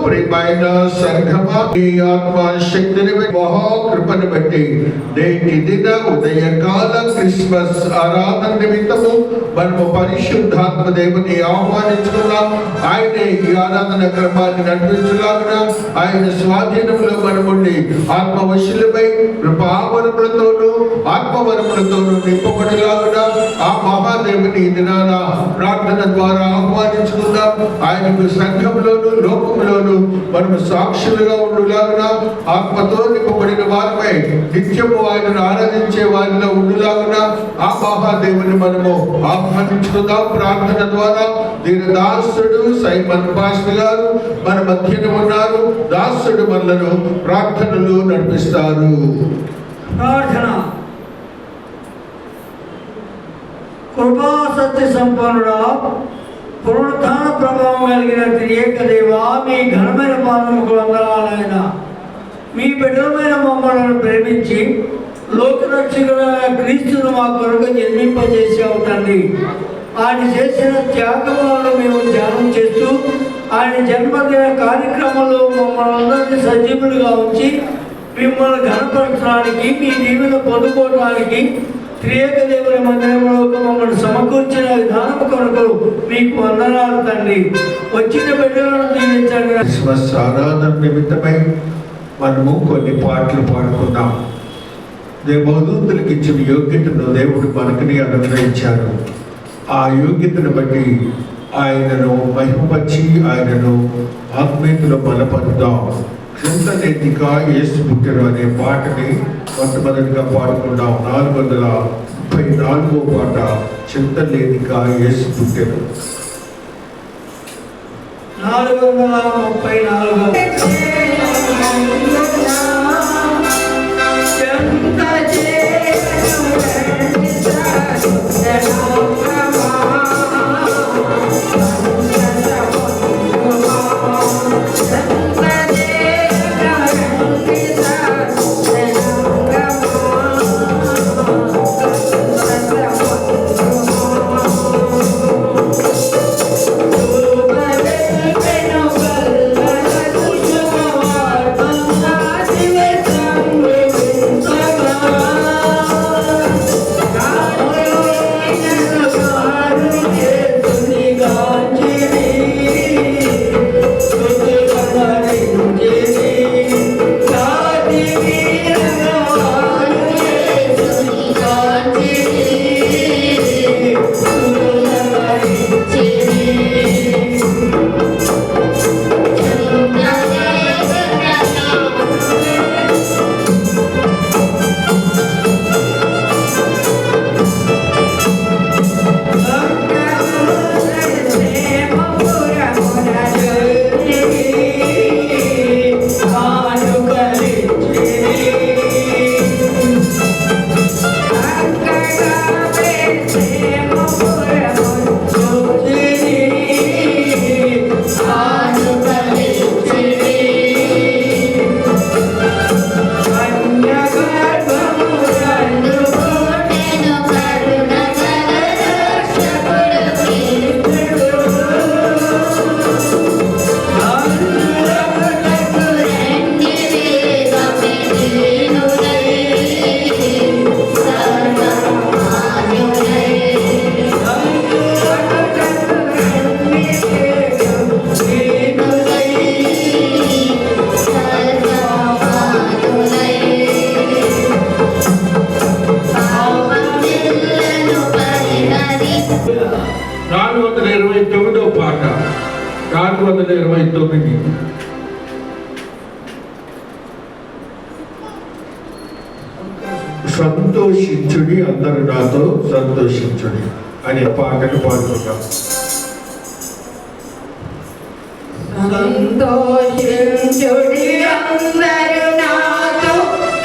ప్రియమైన సంఘమా, మీ ఆత్మ శక్తిని మహాకృపను బట్టి నేటి దిన ఉదయకాల క్రిస్మస్ ఆరాధన నిమిత్తము మనము పరిశుద్ధాత్మ దేవుని ఆహ్వానించుకున్నాం. ఆయనే ఈ ఆరాధన క్రమాన్ని నడిపించులాగున ఆయన స్వాధీనంలో మనముండి ఆత్మవశులపై కృపావరములతోనూ ఆత్మవరములతోనూ నింపబడిలాగున ఆ మహాదేవుని దినాన ప్రార్థన ద్వారా ఆహ్వానించుకుందాం. ఆయనకు సంఘంలోను లోకంలోను మనము సాక్షులుగా ఉండులాగున ఆత్మతో నింపబడిన వారిపై నిత్యము ఆయనను ఆరాధించే వారిలో ఉండులాగున ఆ మహాదేవుని మనము ఆహ్వానించుకుందాం. ప్రార్థన ద్వారా దీని దాసుడు సైమన్ పాస్టర్ గారు మన మధ్యన ఉన్నారు. దాసుడు మనలను ప్రార్థనలు నడిపిస్తారు. ప్రార్థన. కృపా సత్య సంపన్నుడా, పునరుత్థాన ప్రభావం కలిగిన త్రియేక దేవా, మీ ఘనమైన పాదముకు వందనాలైన మీ బిడ్డలమైన మమ్మల్ని ప్రేమించి లోకరక్షకుడైన క్రీస్తును మా కొరకు జన్మింపజేసావు తండ్రి. ఆయన చేసిన త్యాగములను మేము ధ్యానం చేస్తూ ఆయన జన్మదిన కార్యక్రమంలో మమ్మల్ని అందరినీ సజీవులుగా ఉంచి మిమ్మల్ని ఘనపరచడానికి, మీ దీవెన పొందుకోవడానికి త్రియేక దేవుని మందిరంలో మమ్మల్ని సమకూర్చిన విధానం కొరకు మీకు వందనాలు తండ్రి. వచ్చిన బిడ్డలను దీవించండి. క్రిస్మస్ ఆరాధన నిమిత్తమై మనము కొన్ని పాటలు పాడుకున్నాం. దేవదూతలకు ఇచ్చిన యోగ్యతను దేవుడు మనకుని అనుగ్రహించారు. ఆ యోగ్యతను బట్టి ఆయనను మహిమపరిచి ఆయనను ఆత్మీయతలో బలపరుద్దాం. చింత లేనిక యేసు పుట్టెను అనే పాటని మొట్టమొదటిగా పాడుకున్నాం. 434వ పాట చింత లేనిక యేసు పుట్టెను. 434 429వ పాట 429. సంతోషించుడి, అందరూ నాతో సంతోషించుడి అనే పాటను పాడుకుంటాం. సంతోషించుడి అందరూ నాతో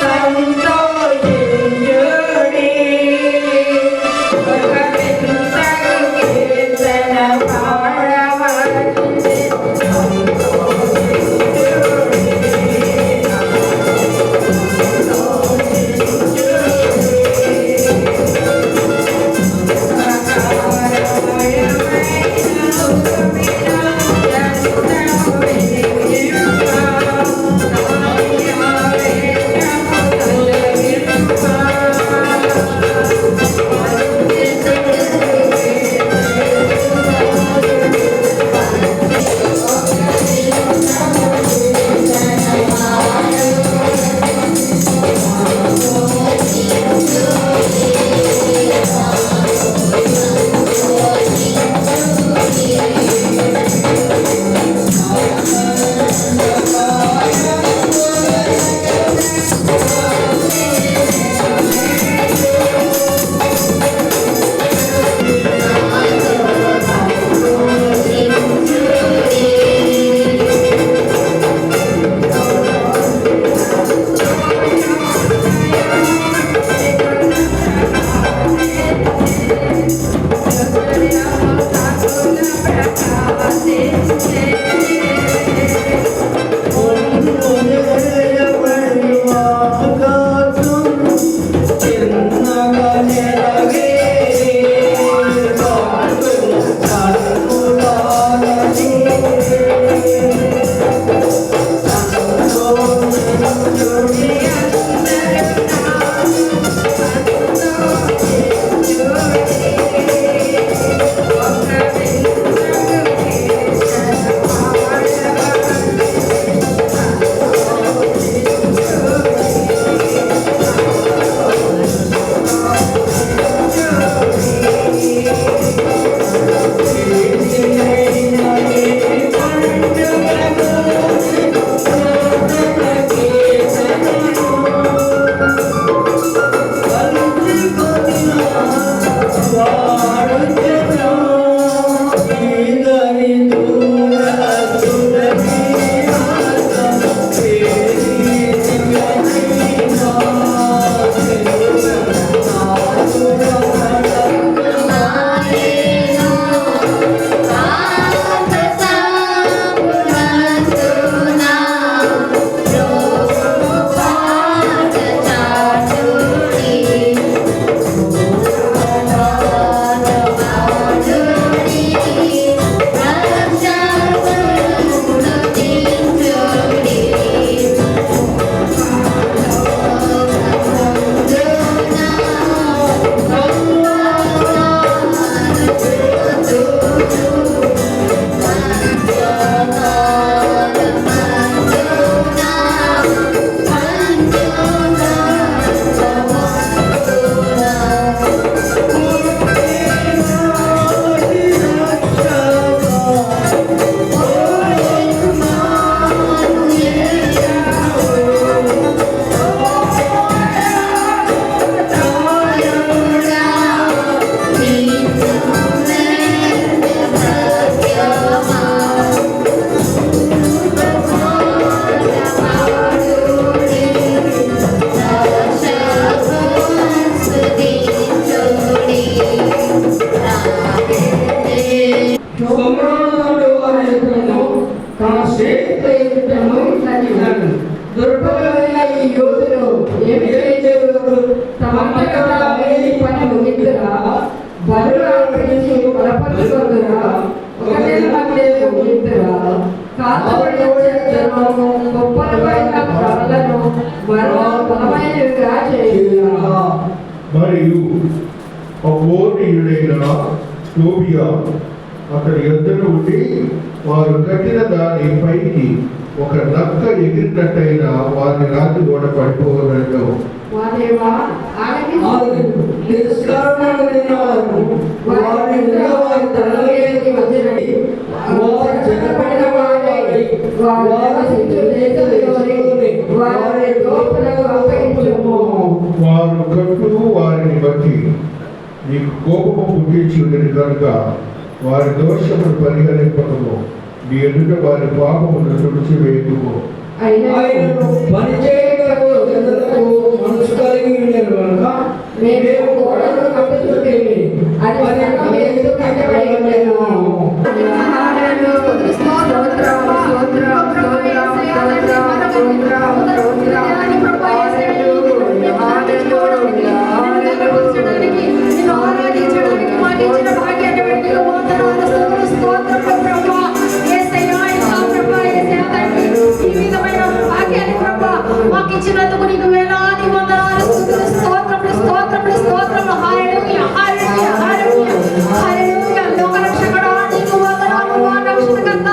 సంతోషించుడి, ఒక వింతకు కీర్తన పాడవలెను. సంతోషించుడి దుర్బలమైన ఈ యోధులు ఏమి చేయలేరు. తమ పని ముగిద్దురా, బలులా పిలిచి బలపరుచుకొందురా, ఒకటే మధ్య ముగిద్దురా, కాతబడిన చెట్లను గొప్పలపైన రాళ్లను మరో బలమైనవిగా చేయుదురా. మరియు అమోరీయుడైన టోబియా అతని యొద్దకు ఉండి వారు కట్టిన దాని పైకి ఒక నక్క ఎగిరినట్టయినా వారిని రాత్రి గోడ పడిపోవడంలో వాదేవా వారి తిరస్కారమును విన్నవారు వారి నిలవారి తలలోకి వచ్చినది. వారు చెరపడిన వారై వారి శిక్షులేని వారి లోపలకు అప్పగించుము. వారు కట్టు వారిని బట్టి నీకు కోపము పుట్టించుండేది కనుక వారి దోషమును పరిహరింపకము, నీ ఎదుట వారి పాపమును తుడిచివేయకుము. ఆయనను పని చేయగలకు జనులకు మనసు కలిగి ఉండేది కనుక మేము గోడను కట్టుచుంటిమి. అది మరి ఎందుకు కట్టబడి ఉండెను? మాకు ఇచ్చినందుకు నీకు వేలాది వందనాలు, స్తుతులు, స్తోత్రములు, స్తోత్రములు, స్తోత్రములు. హల్లెలూయా, హల్లెలూయా, హల్లెలూయా, హల్లెలూయా. లోక రక్షకుడా నీకు వందనాలు, మా రక్షకర్త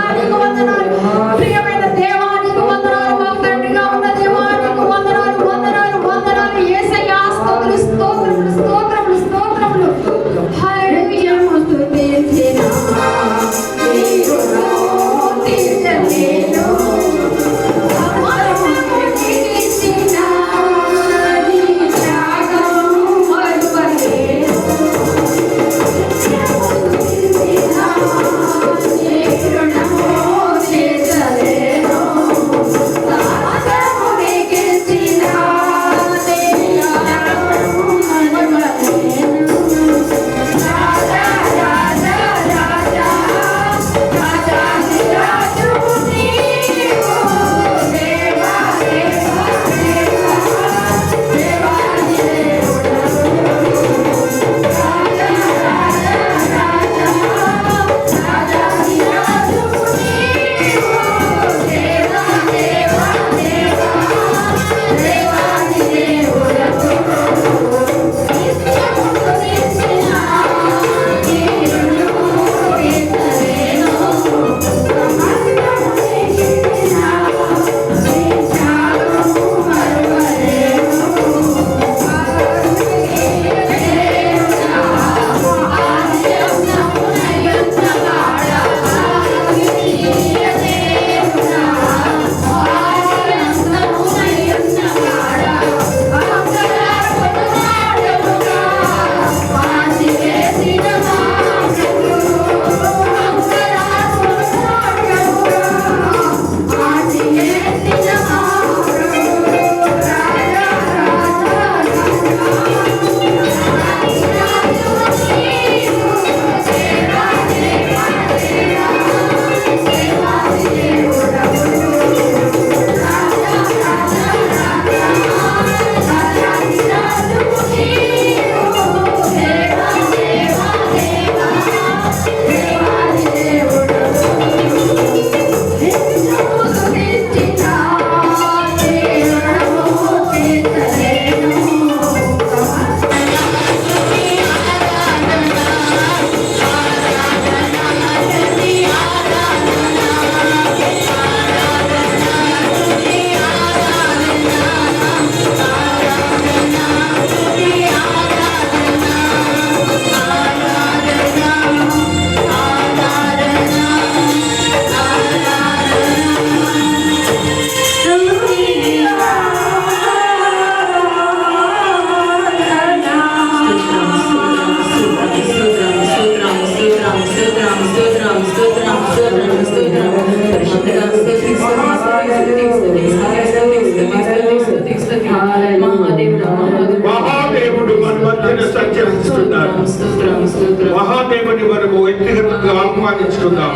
ఆహ్వానించుకుందాం.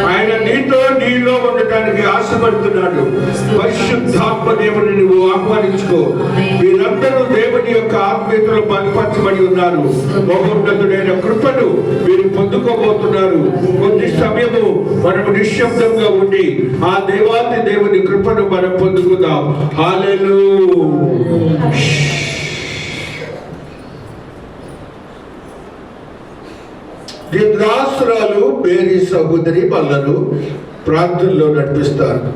ఆయన నీలో ఉండటానికి ఆశపడుతున్నాడు. పరిశుద్ధాత్మ దేవుని నువ్వు ఆహ్వానించుకో. మీరందరూ దేవుని యొక్క ఆత్మీయతలో బలపరచబడి ఉన్నారు. మహోన్నతుడైన కృపను మీరు పొందుకోబోతున్నారు. కొద్ది సమయము మనము నిశ్శబ్దంగా ఉండి ఆ దేవాది దేవుని కృపను మనం పొందుకుందాం. హల్లెలూయా. దాసురాలు మేరీ సహోదరి వాళ్ళను ప్రార్థనలో నడిపిస్తారు.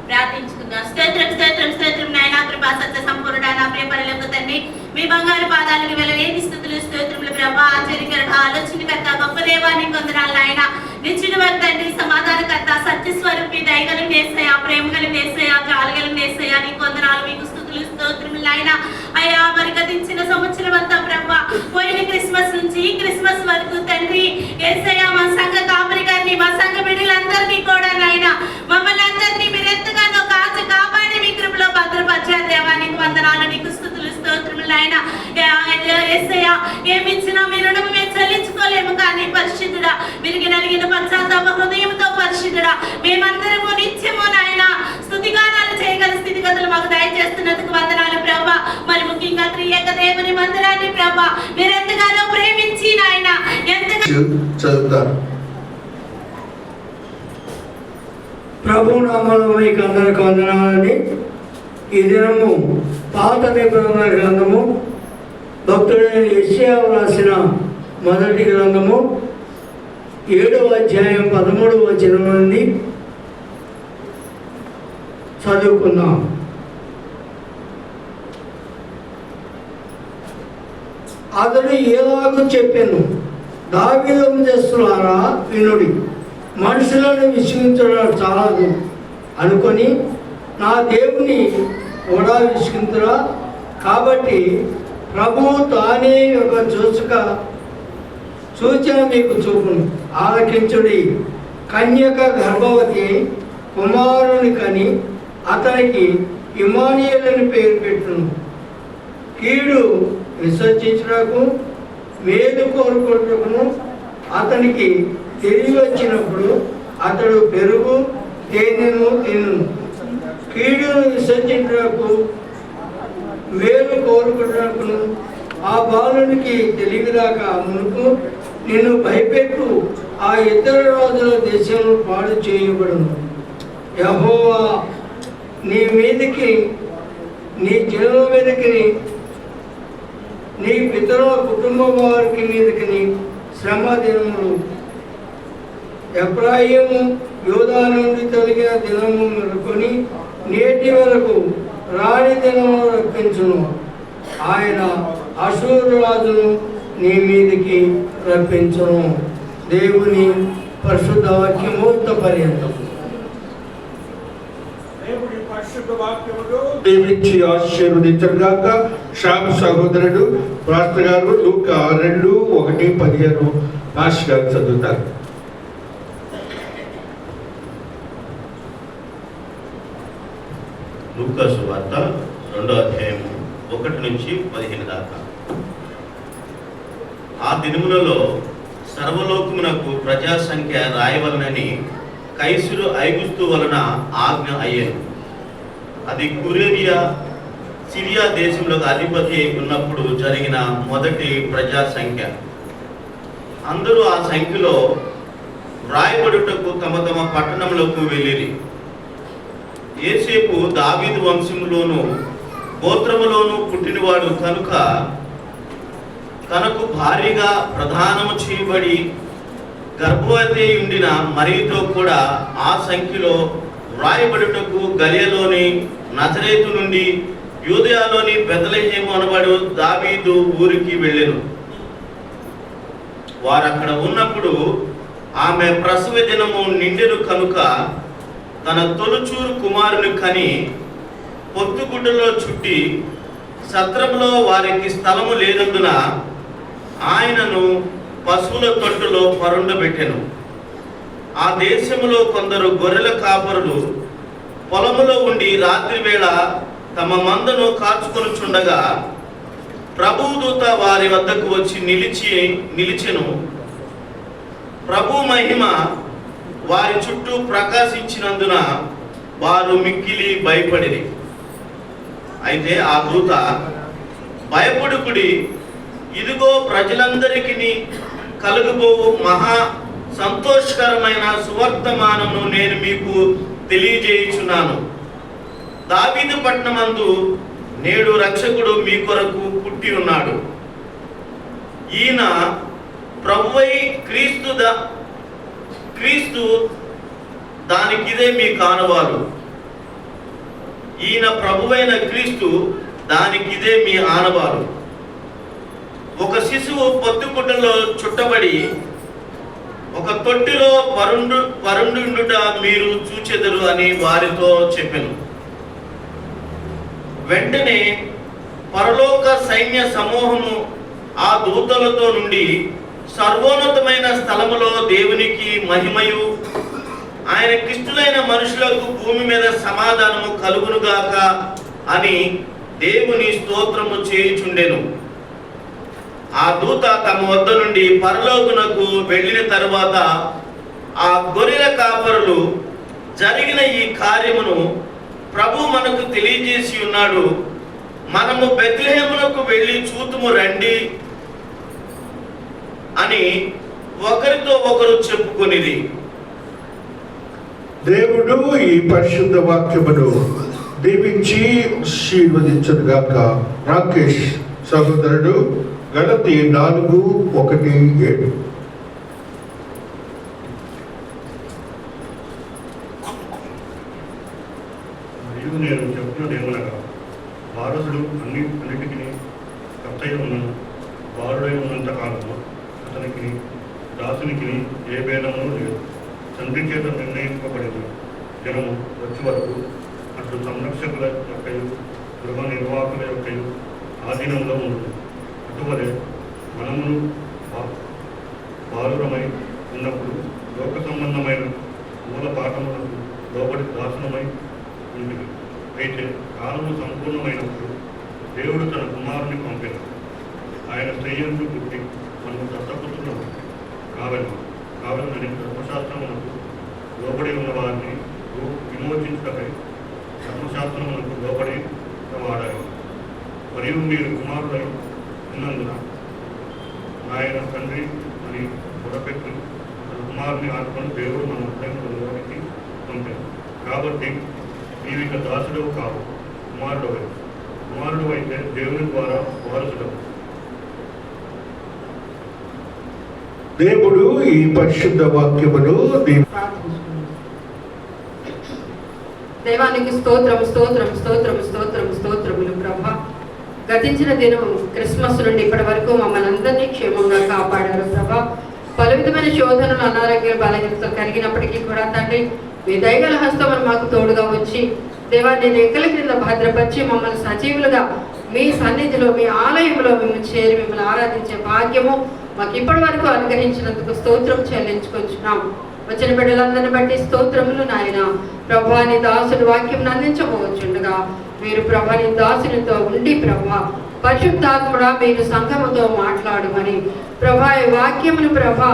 ప్రార్థించుకుందాం. స్తోత్రం స్తోత్రం స్తోత్రం నాయనా, కృపా సత్య సంపూర్ణ నా ప్రియ పరలోక తండ్రి, మీ బంగారు పాదాలకు వెలవేది స్థుతులు స్తోత్రములు ప్రభా. ఆశ్చర్యకరణ ఆలోచనకర్త గొప్ప దేవానికి వందనాలు నాయన. నిత్యుడు తండ్రి, సమాధానకర్త, సత్య స్వరూపి, దయగల నేసయ్య, ప్రేమగల నేసయ్య, జాలగల నేసయ్య, నీకు వందనాలు, మీకు స్థుతులు స్తోత్రములు నాయన. అయ్యా మరి గతించిన సంవత్సరం అంతా ప్రభా, పోయిన క్రిస్మస్ నుంచి ఈ క్రిస్మస్ వరకు తండ్రి యేసయ్య, మా సంఘ కాపరి గారిని, మా సంఘ బిడ్డలందరినీ కూడా నాయన, మమ్మల్ని అందరినీ మీరు ఎంతగానో కాచి కాపాడి మీ కృపలో భద్రపరిచారు దేవా, నీకు వందనాలు, నీకు స్థుతులు స్తోత్రములు నాయన. యేసయ్య, ఏమిచ్చినా మీ రుణము మేము చెల్లించుకోలేము, కానీ పరిశుద్ధుడా, విరిగి నలిగిన పశ్చాత్తాప హృదయంతో పరిశుద్ధుడా, మేమందరము నిత్యము నాయన స్తుతిగానాలు చేయగల స్థితిగతులు మాకు దయచేస్తున్నందుకు వందనాలు ప్రభా. మరి ముఖ్యంగా త్రియేక దేవుని మందిరాన్ని ప్రభా మీరు ఎంతగానో ప్రేమించి నాయన చదువుతారు. ప్రభు నామములో మీకు అందరికి వందనాలండి. ఈ దినము పాత నిబంధన గ్రంథము భక్తుడైన యెషయా రాసిన మొదటి గ్రంథము 7వ అధ్యాయం 13వ వచనం నుండి చదువుకుందాం. అతడు ఏలాగూ చెప్పాను, దావీదు వంశస్థులారా వినుడి, మనుషులను విసిగించడం చాలదు అనుకొని నా దేవుని కూడా విసిగించరా. కాబట్టి ప్రభువు తానే ఒక సూచన మీకు చూపును, ఆలకించుడి. కన్యక గర్భవతి కుమారుని కని అతనికి ఇమానియేల్ అని పేరు పెట్టును. కీడు విసర్జించుటకు మేలు కోరుకుంటును. అతనికి తెలివి వచ్చినప్పుడు అతడు పెరుగు తేనెను తినును. కీడును విసర్జించుటకు మేలు కోరుకుంటును. ఆ బాలునికి తెలివిదాకా మునుపు నిన్ను భయపెట్టు, ఆ ఇతర రాజుల దేశంలో పాడు చేయబడును. యెహోవా నీ మీదకి, నీ జనుల మీదకి, నీ పితరుల కుటుంబ వారికి మీదకి శ్రమ దినములు, ఎఫ్రాయిము యూదా నుండి తొలగిన దినము మొదలుకొని నేటి వరకు రాణి దినము రప్పించును. ఆయన అశూరు రాజును నీ మీదకి రప్పించును. దేవుని పరిశుద్ధ వాక్యము పర్యంతం. దీవించి ఆశీర్వదించగాక. శ్యామ్ సహోదరుడు పాస్టర్ గారు లూకా 2:1-15 పాస్టర్ గారు చదువుతారు. లూకా సువార్త 2వ అధ్యాయం 1-15 దాకా. ఆ దినములలో సర్వలోకమునకు ప్రజా సంఖ్య రాయవలనని కైసరు ఐగుస్తు వలన ఆజ్ఞ అయ్యేను. అది కురేనియా సిరియా దేశంలో అధిపతి ఉన్నప్పుడు జరిగిన మొదటి ప్రజా సంఖ్య. అందరూ ఆ సంఖ్యలో వ్రాయబడుటకు తమ తమ పట్టణంలోకి వెళ్ళిరి. యేసేపు దావీదు వంశములోను గోత్రములోను పుట్టినవాడు కనుక తనకు భారీగా ప్రదానము చేయబడి గర్భవతి ఉండిన మరియతో కూడా ఆ సంఖ్యలో వ్రాయబడుటకు గలియలోని నజరేతు నుండి యూదయలోని బెత్లెహేము అనబడు దావీదు ఊరికి వెళ్ళెను. వారక్కడ ఉన్నప్పుడు ఆమె ప్రసవ దినము నిండెను కనుక తన తొలుచూరు కుమారుని కని పొత్తుగుడ్డలో చుట్టి సత్రంలో వారికి స్థలము లేనందున ఆయనను పశువుల తొట్టులో పరుండబెట్టెను. ఆ దేశములో కొందరు గొర్రెల కాపరులు పొలములో ఉండి రాత్రి వేళ తమ మందను కాచుకొనుచుండగా ప్రభువు దూత వారి వద్దకు వచ్చి నిలిచెను. ప్రభు మహిమ వారి చుట్టూ ప్రకాశించినందున వారు మిక్కిలి భయపడిరి. అయితే ఆ దూత, భయపడుకుడి, ఇదిగో ప్రజలందరికీ కలుగబోవు మహా సంతోషకరమైన సువర్తమానమును నేను మీకు తెలియజేయుచున్నాను. దావీదు పట్టణమందు నేడు రక్షకుడు మీ కొరకు పుట్టి ఉన్నాడు. ఈయన ప్రభువై క్రీస్తు దానికిదే మీ కానువాలు. ఈయన ప్రభువైన క్రీస్తు దానికిదే మీ ఆనవాలు. ఒక శిశువు పొత్తుగుడ్డలో చుట్టబడి ఒక తొట్టిలో పరుండుట మీరు చూచెదరు అని వారితో చెప్పెను. వెంటనే పరలోక సైన్య సమూహము ఆ దూతలతో నుండి సర్వోన్నతమైన స్థలములో దేవునికి మహిమయు ఆయన క్రిస్తులైన మనుషులకు భూమి మీద సమాధానము కలుగునుగాక అని దేవుని స్తోత్రము చేయుచుండెను. ఆ దూత తమ వద్ద నుండి పరలోకమునకు వెళ్ళిన తరువాత ఆ గొర్రెల కాపరులు జరిగిన ఈ కార్యమును ప్రభు మనకు తెలియజేసి ఉన్నాడు. మనము బెత్లెహేమునకు వెళ్ళి చూతుము రండి అని ఒకరితో ఒకరు చెప్పుకొనిది. దేవుడు ఈ పరిశుద్ధ వాక్యమును దీవించి ఆశీర్వదించుగాక. రాకేష్ సహోదరుడు గలతీ 4:1-7. మరియు నేను చెప్తున్నదేమనగా, వారసుడు అన్నిటికీ కర్తయ్య ఉన్నను, వారుడై ఉన్నంత కాలము అతనికి దాసునికి ఏ భేదము లేదు. తండ్రి చేత నిర్ణయింపబడిన జనము వచ్చే వరకు అటు సంరక్షకుల యొక్కయు గృహ నిర్వాహకుల యొక్కయు ఆధీనంలో ఉంటుంది. అటువలే మనమును బాలురమై ఉన్నప్పుడు లోక సంబంధమైన మూల పాఠములకు లోబడి దాసనమై ఉంటుంది. అయితే కాలము సంపూర్ణమైనప్పుడు దేవుడు తన కుమారుని పంపారు. ఆయన స్త్రీయందు పుట్టి మనము దత్తపుత్రులము కావాలని ధర్మశాస్త్రమునకు లోబడి ఉన్న వారిని విమోచించటకై ధర్మశాస్త్రమునకు లోబడి వాడారు. మరియు మీరు కుమారులై ఉన్నందున ఆయన తండ్రి అని మొదపెట్టి తన కుమారుని ఆత్మను దేవుడు మన హృదయంలోనికి పంపారు. కాబట్టి నీవిక దాసుడవు కావు, కుమారుడు అయితే దేవుని ద్వారా వారసుడవు. దేవుడు ఈ పరిశుద్ధ వాక్యమును దైవానికి స్తోత్రం స్తోత్రం స్తోత్రం స్తోత్రం స్తోత్రములు ప్రభా. గతించిన దినం క్రిస్మస్ నుండి ఇప్పటి వరకు మమ్మల్ని అందరినీ క్షేమంగా కాపాడారు ప్రభా. పలు విధమైన శోధనలు, అనారోగ్య బలహీనతలు కలిగినప్పటికీ కూడా తండ్రి మీ దయగల హస్తమును మాకు తోడుగా వచ్చి దేవా నేను ఎక్కల క్రింద భద్రపరిచి మమ్మల్ని సజీవులుగా మీ సన్నిధిలో మీ ఆలయంలో మేము చేరి మిమ్మల్ని ఆరాధించే భాగ్యము మాకు ఇప్పటి వరకు అనుగ్రహించినందుకు స్తోత్రం చెల్లించుకొచ్చున్నాం. వచ్చిన బిడ్డలందరిని బట్టి స్తోత్రములు నాయన. ప్రభాని దాసుడు వాక్యం అందించబోచుండగా మీరు ప్రభాని దాసునితో ఉండి ప్రభా పరిశుద్ధాత్ముడా మీరు సంఘముతో మాట్లాడమని ప్రభా ఈ వాక్యమును ప్రభా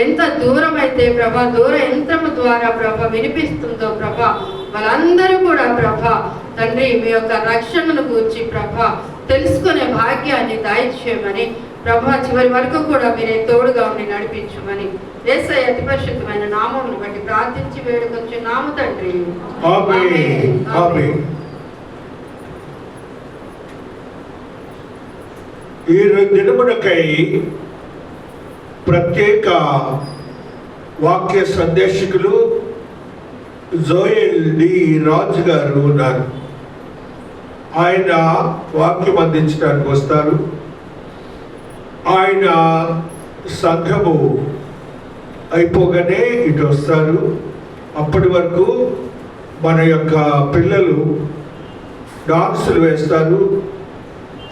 ఎంత దూరం అయితే ప్రభా దూర యంత్రము ద్వారా ప్రభా వినిపిస్తుందో ప్రభా వాళ్ళందరూ కూడా ప్రభా తండ్రి మీ యొక్క రక్షణను గూర్చి ప్రభా తెలుసుకునే భాగ్యాన్ని దయచేయమని ప్రభా చివరి వరకు కూడా మీరే తోడుగా ఉండి నడిపించమని యేసయ్య అతి పరిశుద్ధమైన నామమును బట్టి ప్రార్థించి వేడుకొచ్చున్నాము తండ్రి. ఆమేన్. ఆమేన్. ఈ దినమునకై ప్రత్యేక వాక్య సందేశకులు జోయల్ డి రాజు గారు ఉన్నారు. ఆయన వాక్యం అందించడానికి వస్తారు. ఆయన సంఘము అయిపోగానే ఇటు వస్తారు. అప్పటి వరకు మన యొక్క పిల్లలు డాన్సులు వేస్తారు,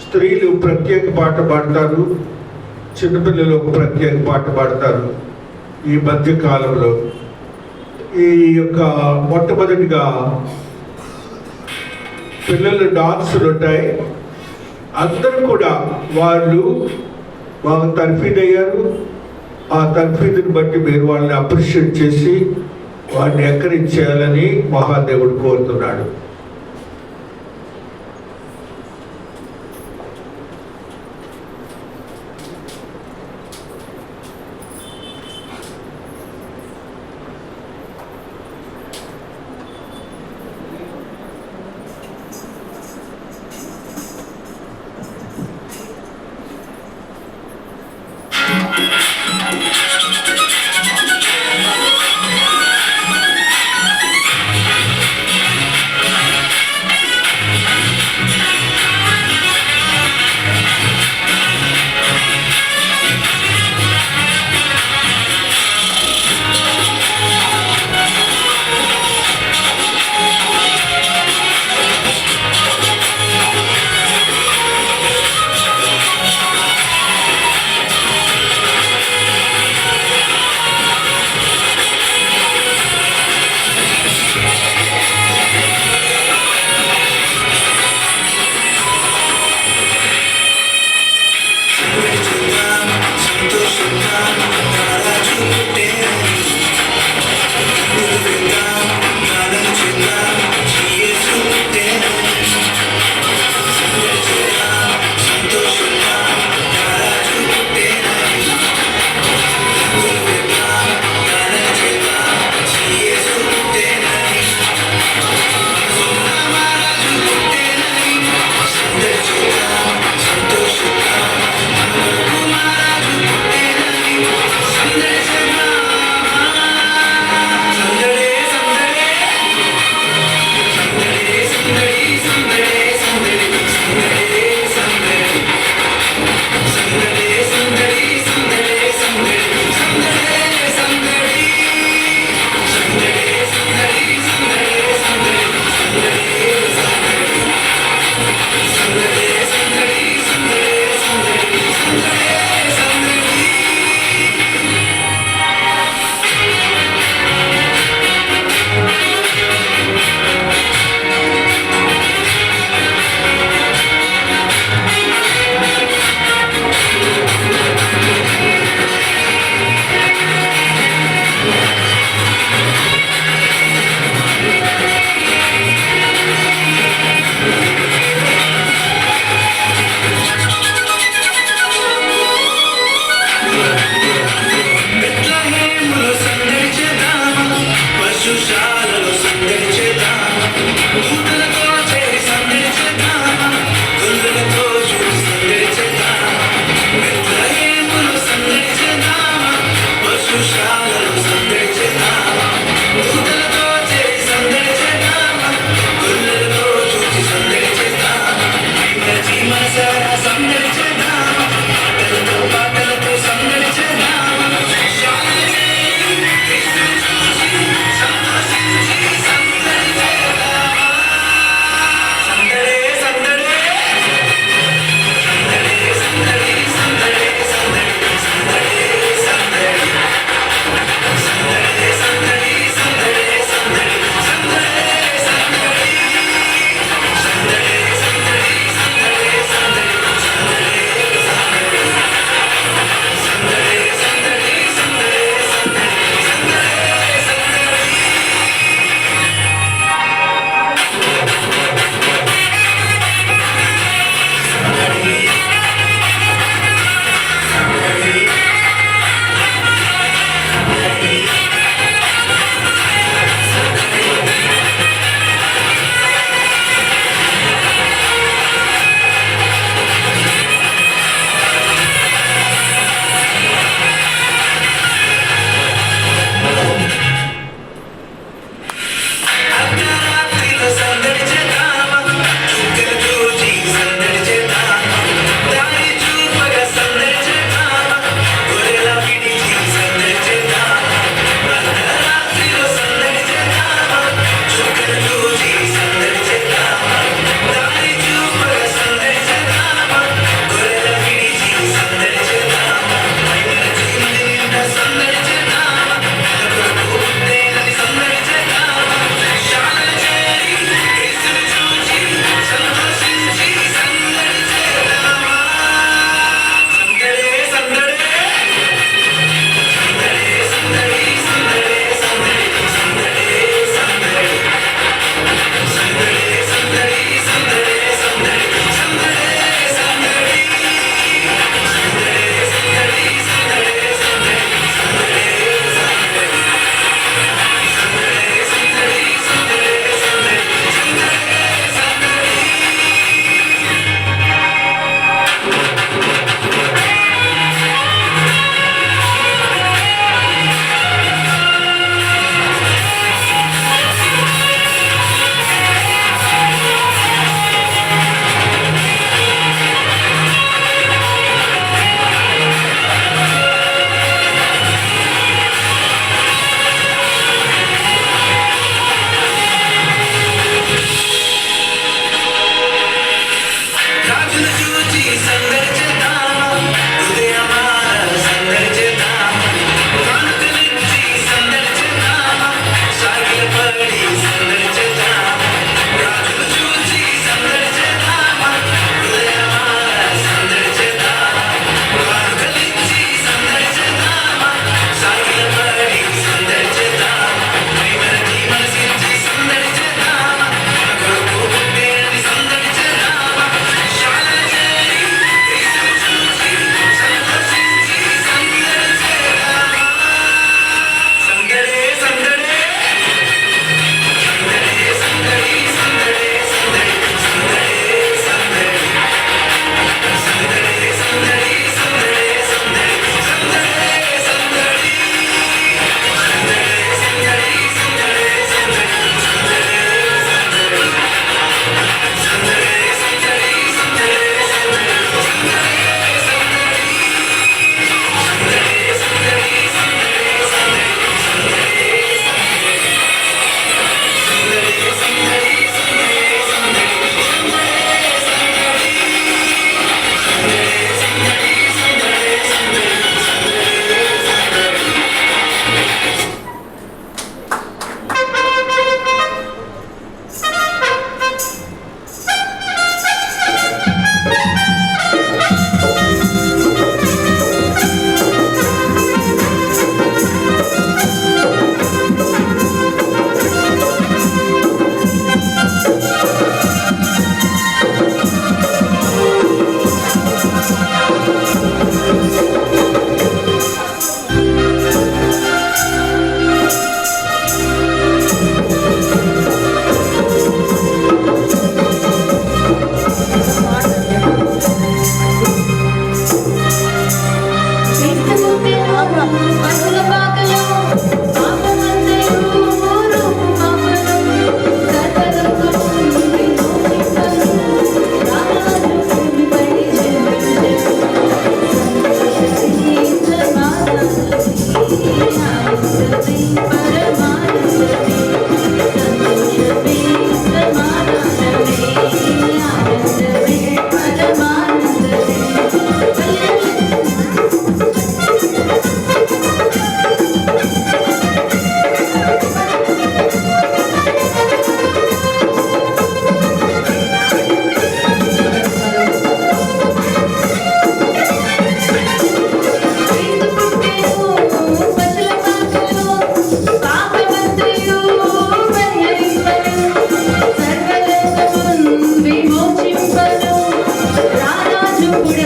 స్త్రీలు ప్రత్యేక పాట పాడతారు, చిన్నపిల్లలు ఒక ప్రత్యేక పాట పాడతారు. ఈ మధ్య కాలంలో ఈ యొక్క మొట్టమొదటిగా పిల్లల డాన్సులు ఉంటాయి. అందరూ కూడా వాళ్ళు బాగా తర్ఫీదు అయ్యారు. ఆ తర్ఫీదుని బట్టి మీరు వాళ్ళని అప్రిషియేట్ చేసి వాడిని ఎంకరేజ్ చేయాలని మహాదేవుడు కోరుతున్నాడు.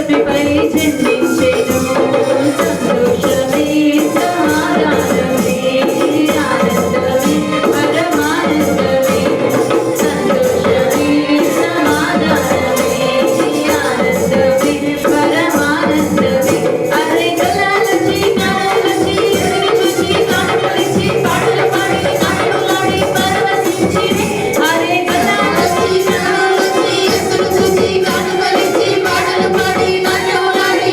భూమిపై జన్మించెను. సంతోషమే సమాధానమే ఆనందమే పరమానందమే. సంతోషమే సమాధానమే ఆనందమే పరమానందమే. అరే కళలచి కళలచి ఎదురు చూచి కానుకలిచి పాటలు పాడి నాట్యములాడి పరవశించిరి. అరే కళలచి కళలచి ఎదురు చూచి కానుకలిచి పాటలు పాడి నాట్యములాడి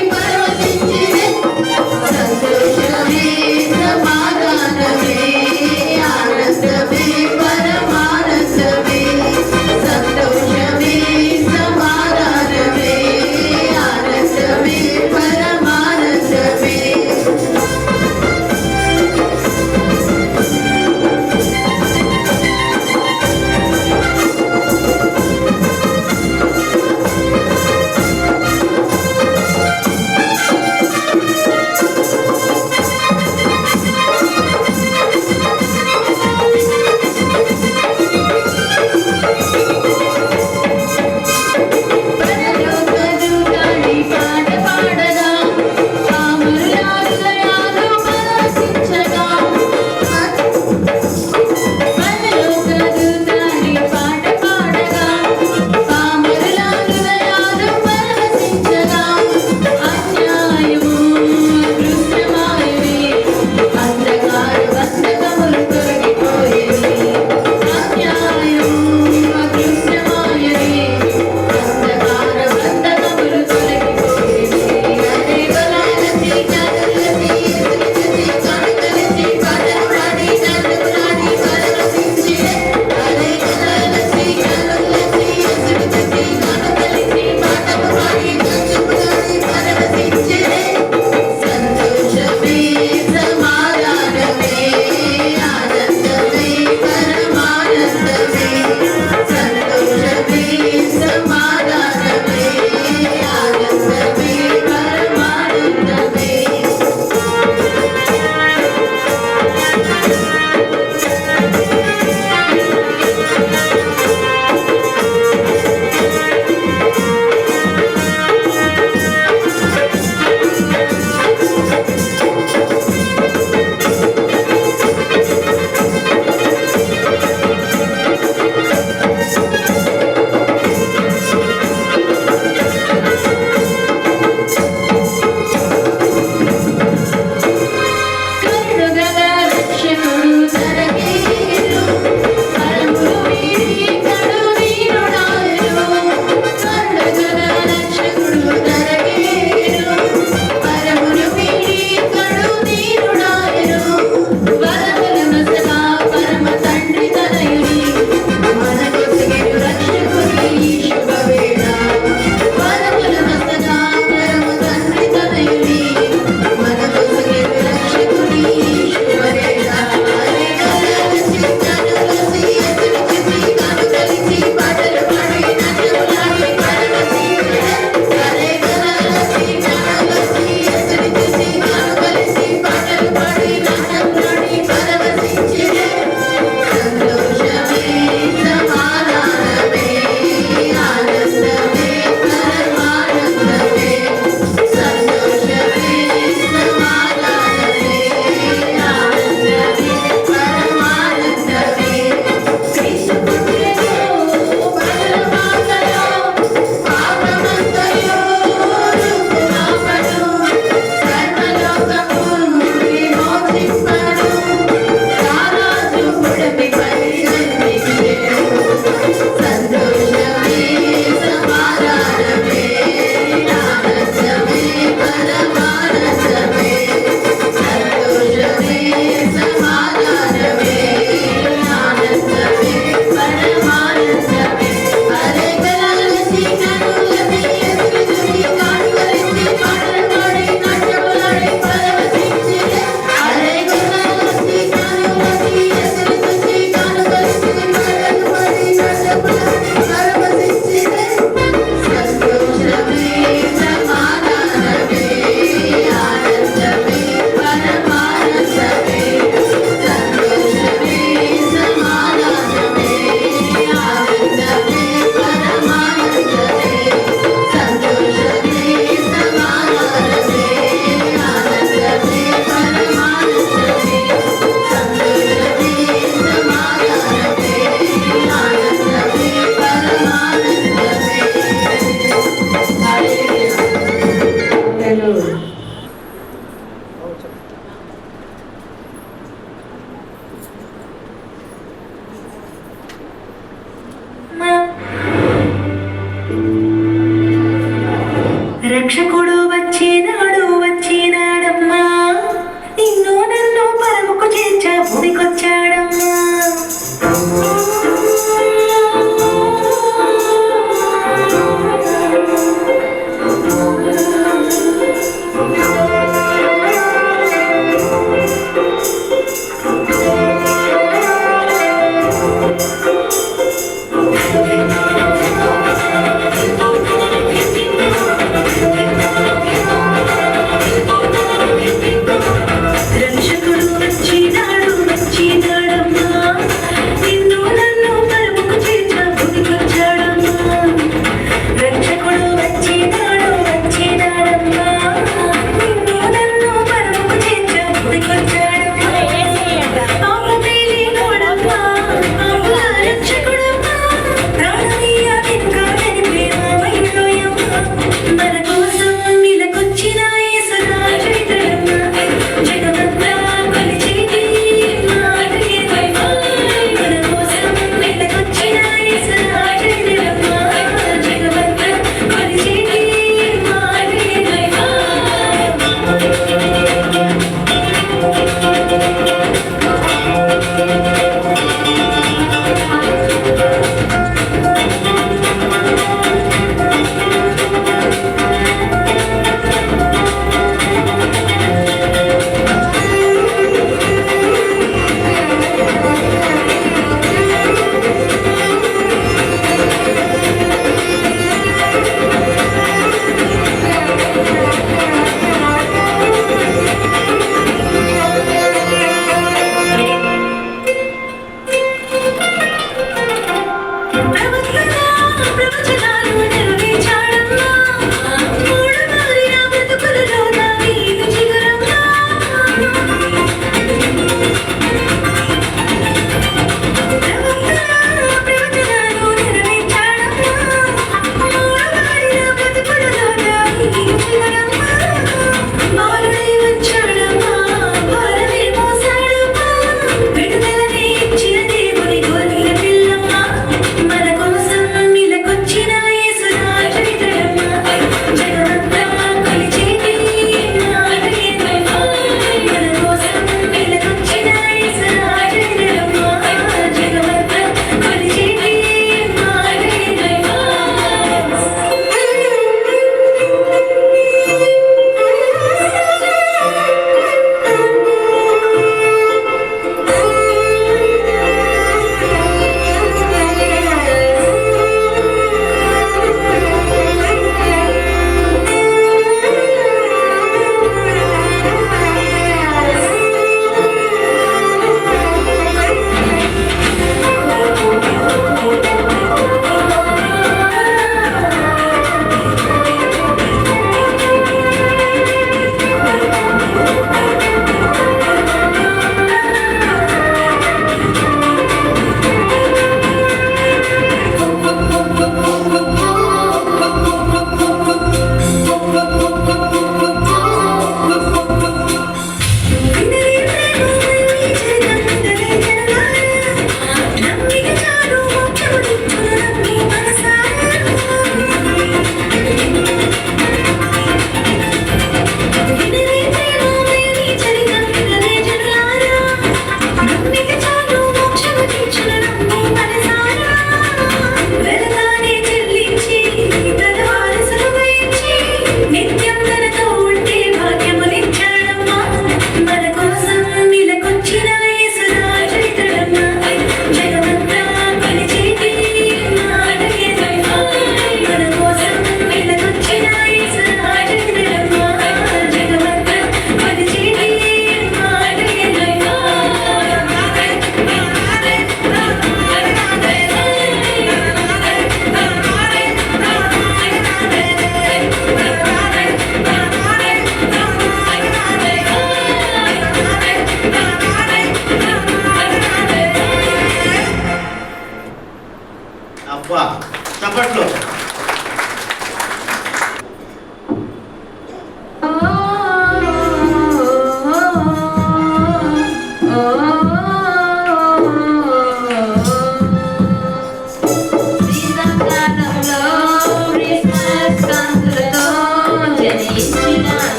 స్తోత్రం.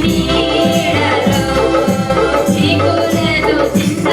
నీడలో చిగురెదు చింత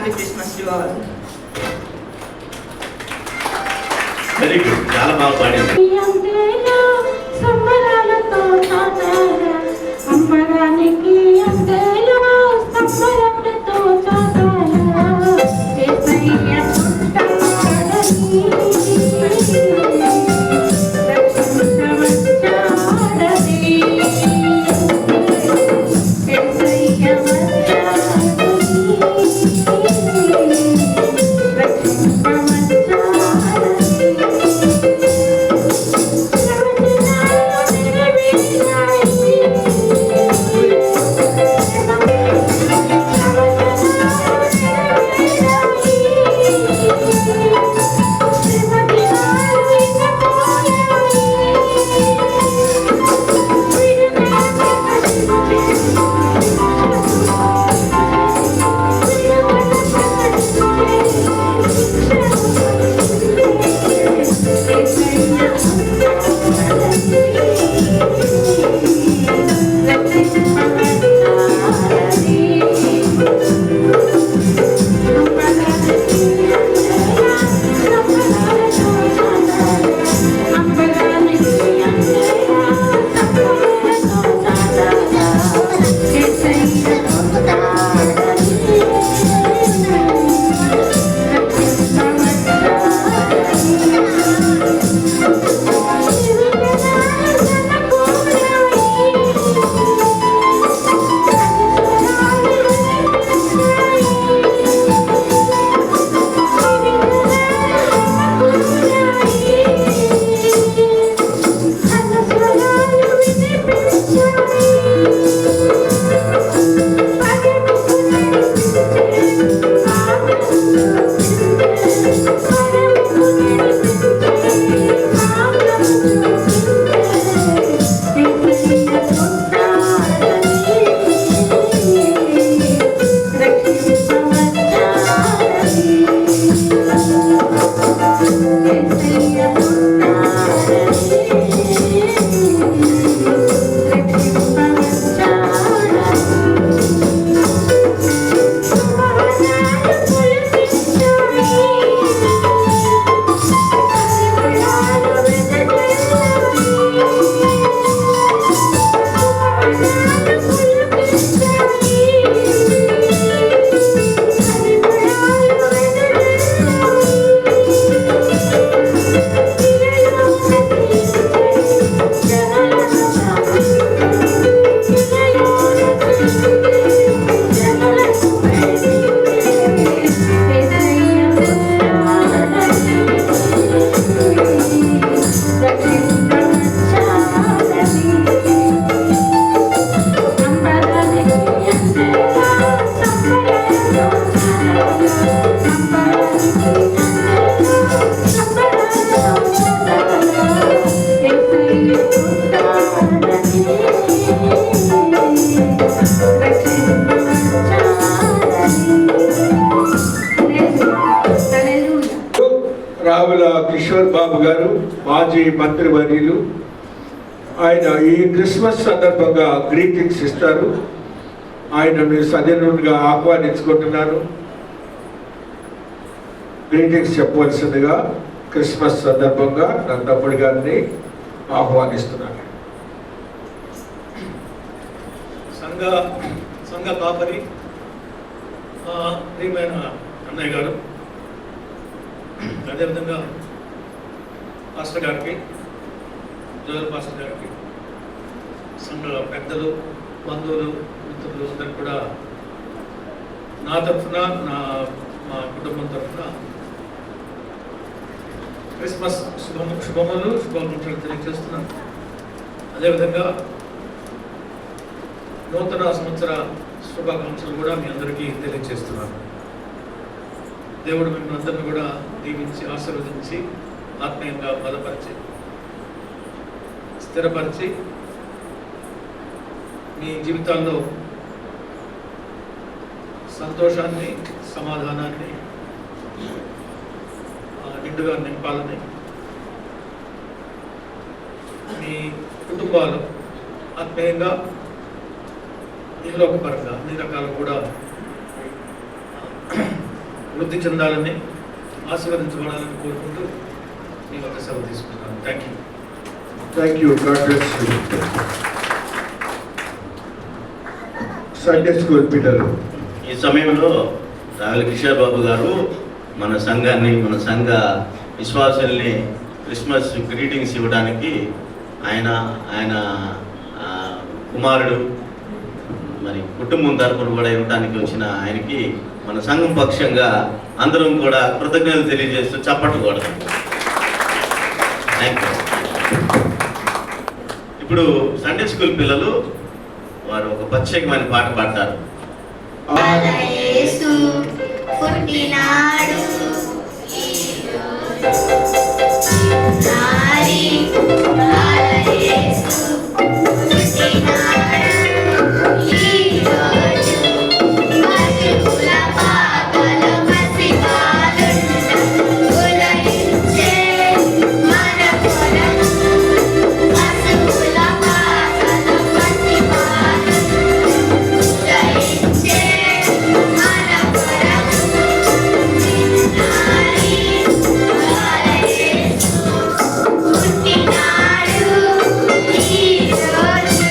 happy Christmas to all. Very good, చాలా బాగా పాడింది. సంబరాలతో చాటారా అమ్మరానికి అందేలో సంబరాలతో చాటారా యేసయ్య పుట్టాడని రక్షించవచ్చాడని యేసయ్య రావుల కిషోర్ బాబు గారు, మాజీ మంత్రివర్యులు, ఆయన ఈ క్రిస్మస్ సందర్భంగా గ్రీటింగ్స్ ఇస్తారు. ఆయనను సజనుడిగా ఆహ్వానించుకుంటున్నాను. గ్రీటింగ్స్ చెప్పవలసిందిగా క్రిస్మస్ సందర్భంగా నా తమ్ముడి గారిని ఆహ్వానిస్తున్నాను. సంఘ కాపరి ప్రియమైన అన్నయ్య గారు, అదేవిధంగా పాస్టర్ గారికి, జోయల్ పాస్టర్ గారికి, సంఘ పెద్దలు, బంధువులు, మిత్రులు అందరికి కూడా నా తరఫున, మా కుటుంబం తరఫున క్రిస్మస్ శుభాకాంక్షలు తెలియజేస్తున్నాను. అదేవిధంగా నూతన సంవత్సర శుభాకాంక్షలు కూడా మీ అందరికీ తెలియజేస్తున్నాను. దేవుడు మిమ్మల్ని అందరినీ కూడా దీవించి ఆశీర్వదించి ఆత్మీయంగా బలపరిచి స్థిరపరిచి మీ జీవితాల్లో సంతోషాన్ని, సమాధానాన్ని నిండుగా నింపాలని, మీ కుటుంబాలు ఆత్మీయంగా ఇహలోకపరంగా అన్ని రకాలు కూడా వృద్ధి చెందాలని ఆశీర్వదించబడాలని కోరుకుంటూ మీ వద్ద సెలవు తీసుకుంటాను. Thank you. Thank you. God bless you. Sunday school పిల్లలు ఈ సమయంలో రావుల కిషోర్ బాబు గారు మన సంఘాన్ని, మన సంఘ విశ్వాసుల్ని క్రిస్మస్ గ్రీటింగ్స్ ఇవ్వడానికి ఆయన కుమారుడు మరి కుటుంబం తరపున కూడా ఇవ్వడానికి వచ్చిన ఆయనకి మన సంఘం పక్షంగా అందరం కూడా కృతజ్ఞతలు తెలియజేస్తూ చప్పట్లు కూడా. Thank you. ఇప్పుడు సండే స్కూల్ పిల్లలు వారు ఒక ప్రత్యేకమైన పాట పాడతారు. యేసు పుట్టినాడు నారి యేసు పుట్టినాడు ఈరోజు మధుల పాకల మసిపాలుండ ఉదయించే మన కొరకు పశువుల పాకల మసిపాలుండ ఉదయించే మన కొరకు నారి యేసు పుట్టినాడు ఈరోజు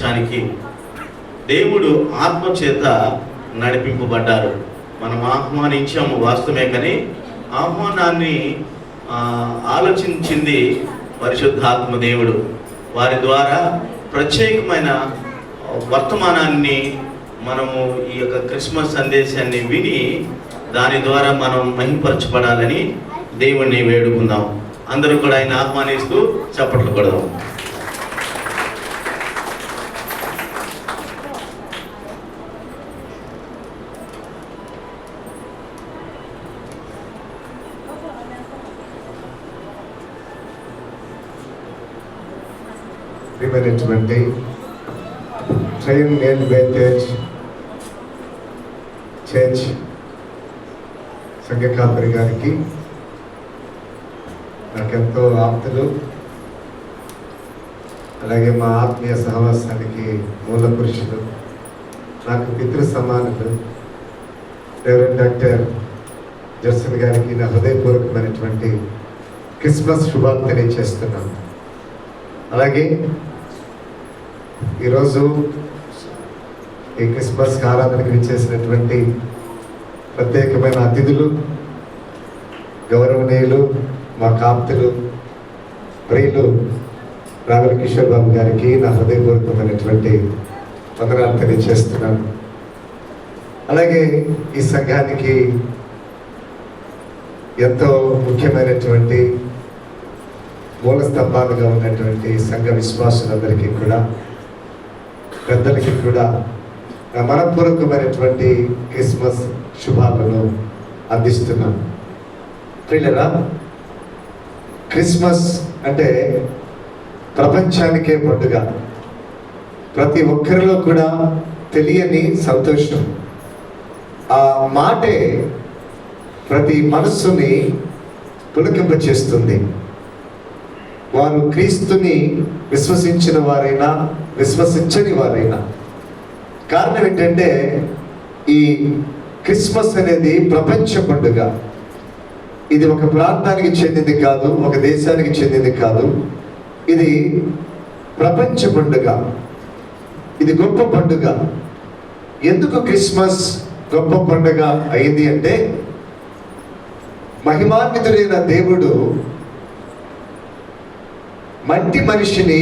దేశానికి దేవుడు ఆత్మచేత నడిపింపబడ్డారు. మనం ఆహ్వానించాము వాస్తవమే, కానీ ఆహ్వానాన్ని ఆలోచించింది పరిశుద్ధాత్మ దేవుడు. వారి ద్వారా ప్రత్యేకమైన వర్తమానాన్ని మనము ఈ యొక్క క్రిస్మస్ సందేశాన్ని విని దాని ద్వారా మనం మహింపరచబడాలని దేవుణ్ణి వేడుకుందాం. అందరూ కూడా ఆయన ఆహ్వానిస్తూ చప్పట్లు కొడదాం. ప్రియమైనటువంటి ట్రైన్ నేల్ వేటేజ్ చర్చ్ సంఘ కాపరి గారికి, నాకెంతో ఆప్తులు, అలాగే మా ఆత్మీయ సహవాసానికి మూల పురుషులు, నాకు పితృ సమానులు రెవరెండ్ డాక్టర్ జర్సన్ గారికి నా హృదయపూర్వకమైనటువంటి క్రిస్మస్ శుభాలు తెలియజేస్తున్నాను. అలాగే ఈరోజు ఈ క్రిస్మస్ ఆరాధనకు విచ్చేసినటువంటి ప్రత్యేకమైన అతిథులు, గౌరవనీయులు, మా కాప్తులు, ప్రియులు రాఘవ కిషోర్ బాబు గారికి నా హృదయపూర్వకమైనటువంటి వందనాలు తెలియజేస్తున్నాను. అలాగే ఈ సంఘానికి ఎంతో ముఖ్యమైనటువంటి మూల స్తంభాలుగా ఉన్నటువంటి సంఘ విశ్వాసులందరికీ కూడా, పెద్దలకి కూడా నా మనపూర్వకమైనటువంటి క్రిస్మస్ శుభాలను అందిస్తున్నాను. ప్రియులరా, క్రిస్మస్ అంటే ప్రపంచానికే పండుగ. ప్రతి ఒక్కరిలో కూడా తెలియని సంతోషం. ఆ మాటే ప్రతి మనస్సుని పులకింపచేస్తుంది. వారు క్రీస్తుని విశ్వసించిన వారైనా విశ్వసించని వారైనా. కారణం ఏంటంటే ఈ క్రిస్మస్ అనేది ప్రపంచ పండుగ. ఇది ఒక ప్రాంతానికి చెందింది కాదు, ఒక దేశానికి చెందింది కాదు. ఇది ప్రపంచ పండుగ. ఇది గొప్ప పండుగ. ఎందుకు క్రిస్మస్ గొప్ప పండుగ అయింది అంటే, మహిమాన్వితుడైన దేవుడు మంటి మనిషిని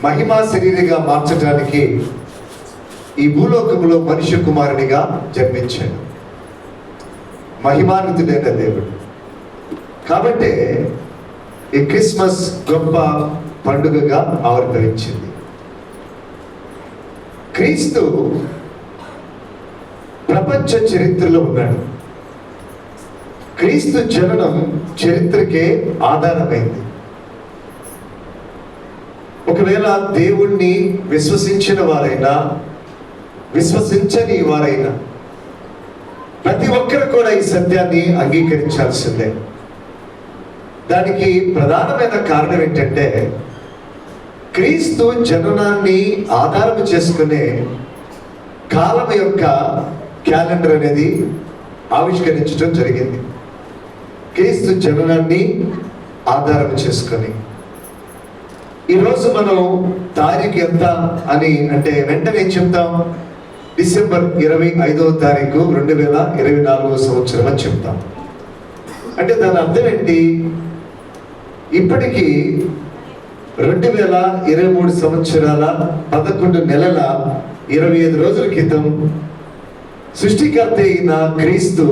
మహిమా శరీరిగా మార్చడానికి ఈ భూలోకంలో మనుష్య కుమారునిగా జన్మించాడు. మహిమాన్వితుడైన దేవుడు. కాబట్టి ఈ క్రిస్మస్ గొప్ప పండుగగా ఆవిర్భవించింది. క్రీస్తు ప్రపంచ చరిత్రలో ఉన్నాడు. క్రీస్తు జననం చరిత్రకే ఆధారమైంది. ఒకవేళ దేవుణ్ణి విశ్వసించిన వారైనా విశ్వసించని వారైనా ప్రతి ఒక్కరు కూడా ఈ సత్యాన్ని అంగీకరించాల్సిందే. దానికి ప్రధానమైన కారణం ఏంటంటే, క్రీస్తు జననాన్ని ఆధారం చేసుకునే కాలం యొక్క క్యాలెండర్ అనేది ఆవిష్కరించడం జరిగింది. క్రీస్తు జననాన్ని ఆధారం చేసుకొని ఈరోజు మనం తారీఖు ఎంత అని అంటే వెంటనే చెప్తాం, డిసెంబర్ 25వ తారీఖు 2024 సంవత్సరం అని చెప్తాం. అంటే దాని అర్థం ఏంటి? ఇప్పటికీ 2023 సంవత్సరాల 11 నెలల 25 రోజుల క్రితం సృష్టికర్త అయిన క్రీస్తు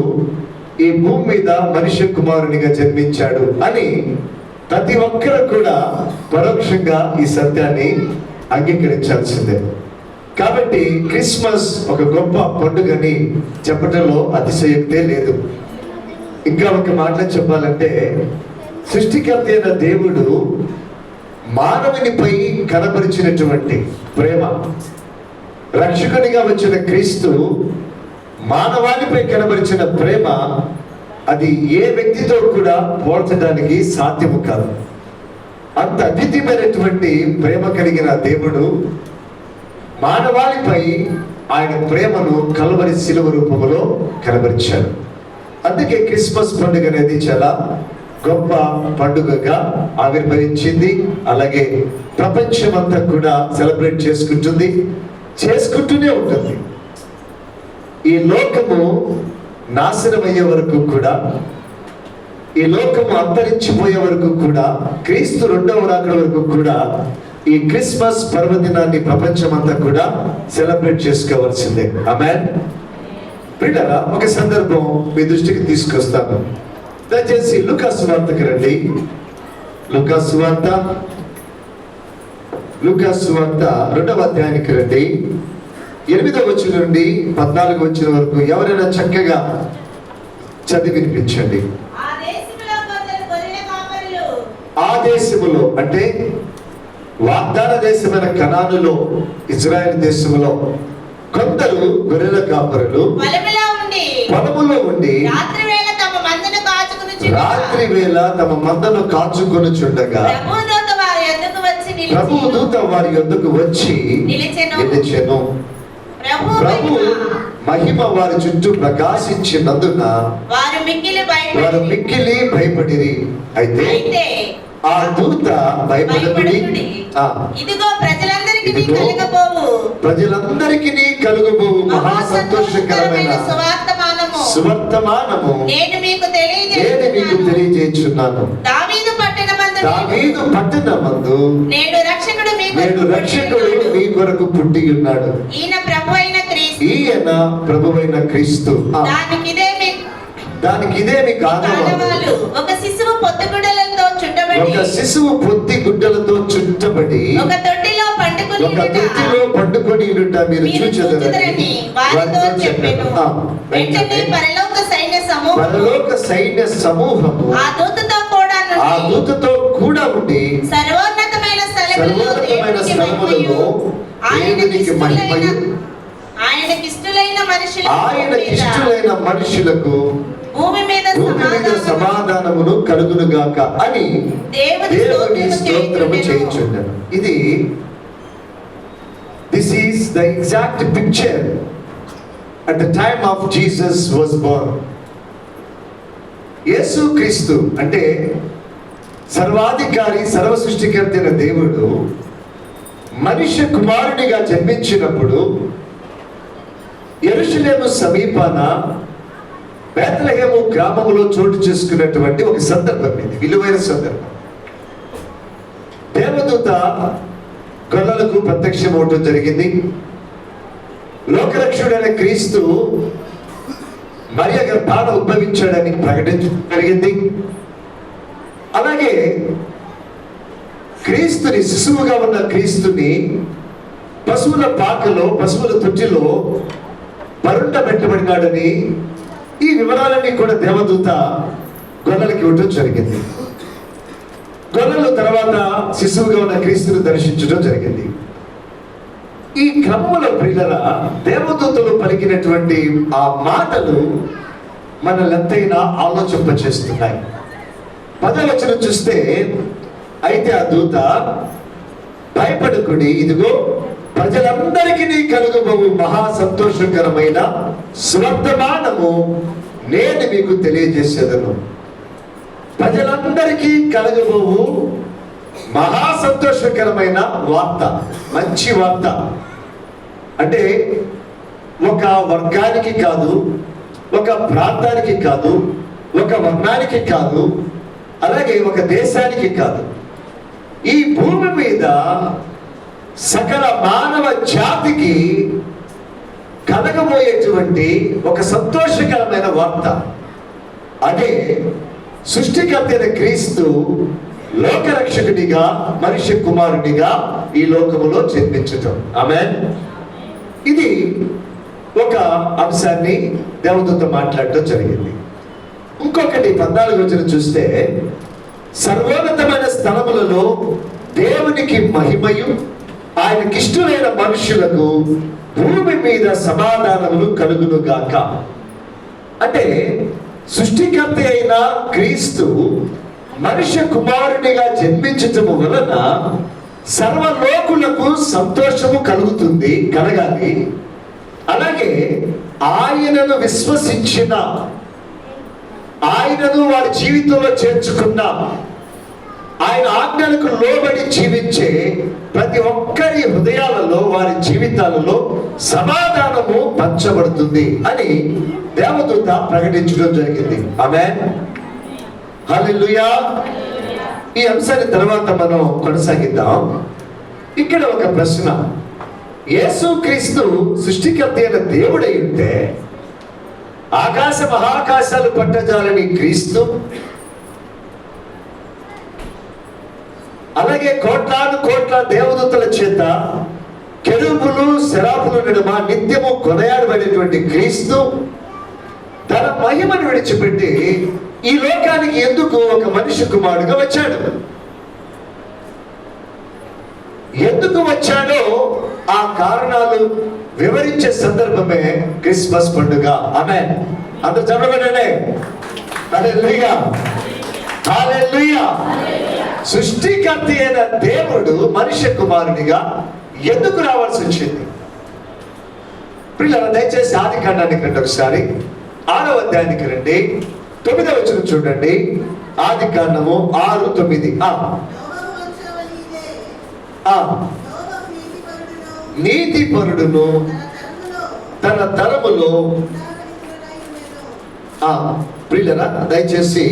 ఈ భూమి మీద మనుష్య కుమారునిగా జన్మించాడు అని ప్రతి ఒక్కరు కూడా పరోక్షంగా ఈ సత్యాన్ని అంగీకరించాల్సిందే. కాబట్టి క్రిస్మస్ ఒక గొప్ప పండుగని చెప్పడంలో అతిశయోక్తే లేదు. ఇంకా ఒక మాటలో చెప్పాలంటే, సృష్టికర్త అయిన దేవుడు మానవునిపై కనపరిచినటువంటి ప్రేమ, రక్షకునిగా వచ్చిన క్రీస్తు మానవాళిపై కనబరిచిన ప్రేమ, అది ఏ వ్యక్తితో కూడా పోల్చడానికి సాధ్యము కాదు. అంత అద్వితీయమైనటువంటి ప్రేమ కలిగిన దేవుడు మానవాళిపై ఆయన ప్రేమను కల్వరి శిలువ రూపంలో కనబరిచాడు. అందుకే క్రిస్మస్ పండుగ అనేది చాలా గొప్ప పండుగగా ఆవిర్భవించింది. అలాగే ప్రపంచమంతా కూడా సెలబ్రేట్ చేసుకుంటూనే ఉంటుంది. ఈ లోకము నాశనమయ్యే వరకు కూడా, ఈ లోకము అంతరించిపోయే వరకు కూడా, క్రీస్తు రెండవ రాకడ వరకు కూడా ఈ క్రిస్మస్ పర్వదినాన్ని ప్రపంచమంతా కూడా సెలబ్రేట్ చేసుకోవాల్సిందే. ఆమేన్. పిల్లరా, ఒక సందర్భం మీ దృష్టికి తీసుకొస్తాను. దయచేసి లూకాసు వార్తకి రండి. లూకాసు వార్త 2వ అధ్యాయానికి రండి. 8వ వచనం నుండి 14వ వచనం వరకు ఎవరైనా చక్కగా చదివి వినిపించండి. ఆ దేశములో అంటే వాగ్దాన దేశమైన కనానులో, ఇజ్రాయెల్ దేశంలో కొందరు గొర్రెల కాపరులు పొలములో ఉండి రాత్రి వేళ తమ మందను కాచుకొనుచుండగా ప్రభువు దూత వారి యొద్దకు వచ్చి నిలిచెను. ప్రభు మహిమ వారి చుట్టూ ప్రకాశించినందున వారు మిక్కిలి భయపడిరి. అయితే ఆ దూత భయపడకుడి, ప్రజలందరికీ కలుగబోవు మహా సంతోషకరమైన సువర్తమానము నేను మీకు తెలియజేయుచున్నాను. దావీదు పట్టణమందు నేడు రక్షకుడు మీ కొరకు పుట్టి ఉన్నాడు. ఈయన ప్రభువైన క్రీస్తు. దానికి ఇదే మీకు ఆనవాలు. ఒక శిశువు పొత్తి గుడ్డలతో చుట్టబడి ఒక తొట్టిలో పండుకొని ఉండుట మీరు చూచెదరని వారితో చెప్పెను. వెంటనే పరలోక సైన్య సమూహము ఆ దూతతో కూడా ఉండి సర్వోన్నతమైన స్థలములలో ఆయనకి మహిమయు ఆయనకిష్టులైన మనుషులకు భూమి మీద సమాధానమును కలుగునుగాక అని దేవుని స్తోత్రము చేయుచుండెను. This is the exact picture at the time of Jesus was born. యేసు క్రీస్తు అంటే సర్వాధికారి, సర్వ సృష్టికర్త అయిన దేవుడు మనిషి కుమారునిగా జన్మించినప్పుడు యెరూషలేము సమీపాన బేత్లెహేము గ్రామములో చోటు చేసుకున్నటువంటి ఒక సందర్భం. ఇది విలువైన సందర్భం. దేవదూత గొల్లలకు ప్రత్యక్షం అవటం జరిగింది. లోకరక్షుడైన క్రీస్తు మరియ గర్భాన ఉద్భవించాడని ప్రకటించడం జరిగింది. అలాగే క్రీస్తుని, శిశువుగా ఉన్న క్రీస్తుని పశువుల పాకలో, పశువుల తొట్టిలో పరుండబెట్టబడినాడని ఈ వివరాలన్నీ కూడా దేవదూత గొల్లలకి ఇవ్వటం జరిగింది. గొల్లలు తర్వాత శిశువుగా ఉన్న క్రీస్తుని దర్శించడం జరిగింది. ఈ క్రమంలో ప్రియులరా, దేవదూతలు పలికినటువంటి ఆ మాటలు మనల్ని ఎంతైనా ఆలోచింపచేస్తున్నాయి. 10వ వచనం చూస్తే, అయితే ఆ దూత భయపడకుడి, ఇదిగో ప్రజలందరికీ కలుగబోవు మహా సంతోషకరమైన సువర్తమానము నేను మీకు తెలియజేసేదను. ప్రజలందరికీ కలుగబోవు మహా సంతోషకరమైన వార్త, మంచి వార్త. అంటే ఒక వర్గానికి కాదు, ఒక ప్రాంతానికి కాదు, ఒక వర్ణానికి కాదు, అలాగే ఒక దేశానికి కాదు, ఈ భూమి మీద సకల మానవ జాతికి కలగబోయేటువంటి ఒక సంతోషకరమైన వార్త. అదే సృష్టికర్త అయిన క్రీస్తు లోకరక్షకుడిగా, మనిషి కుమారుడిగా ఈ లోకములో జన్మించటం. ఆమేన్. ఇది ఒక అంశాన్ని దేవదూత మాట్లాడటం జరిగింది. ఇంకొకటి 14వ వచనం చూస్తే, సర్వోన్నతమైన స్థలములలో దేవునికి మహిమయు ఆయనకిష్టులైన మనుషులకు భూమి మీద సమాధానములు కలుగునుగాక. అంటే సృష్టికర్త అయిన క్రీస్తు మనుష్య కుమారునిగా జన్మించటము వలన సర్వలోకులకు సంతోషము కలగాలి. అలాగే ఆయనను విశ్వసించిన ఆయనను వారి జీవితంలో చేర్చుకున్న, ఆయన ఆజ్ఞలకు లోబడి జీవించే ప్రతి ఒక్కరి హృదయాలలో, వారి జీవితాలలో సమాధానము పంచబడుతుంది అని దేవదూత ప్రకటించడం జరిగింది. ఆమేన్, హల్లెలూయా. ఈ అంశాన్ని తర్వాత మనం కొనసాగిద్దాం. ఇక్కడ ఒక ప్రశ్న, యేసుక్రీస్తు సృష్టికర్త అయిన దేవుడై ఉంటే ఆకాశ మహాకాశాలు పట్టజాలని క్రీస్తు, అలాగే కోట్లాను కోట్ల దేవదూతల చేత కెరూబులు శరాపుల నడుమ నిత్యము కొనయాడబడేటువంటి క్రీస్తు తన మహిమను విడిచిపెట్టి ఈ లోకానికి ఎందుకు ఒక మనిషి కుమారుడుగా వచ్చాడు? ఎందుకు వచ్చాడో ఆ కారణాలు వివరించే సందర్భమే క్రిస్మస్ పండుగ. ఆమేన్. అందరూ చెప్పబడండి. హల్లెలూయా, హల్లెలూయా. సృష్టికర్త అయిన దేవుడు మనిషి కుమారునిగా ఎందుకు రావాల్సి వచ్చింది? పిల్లలు దయచేసి ఆది కాండానికి రండి, ఒకసారి 6వ అధ్యాయానికి రండి, 9వ వచనం చూడండి. ఆది కాండము 6:9. నీతిపరుడును తన తరములో ప్రియులరా దయచేసి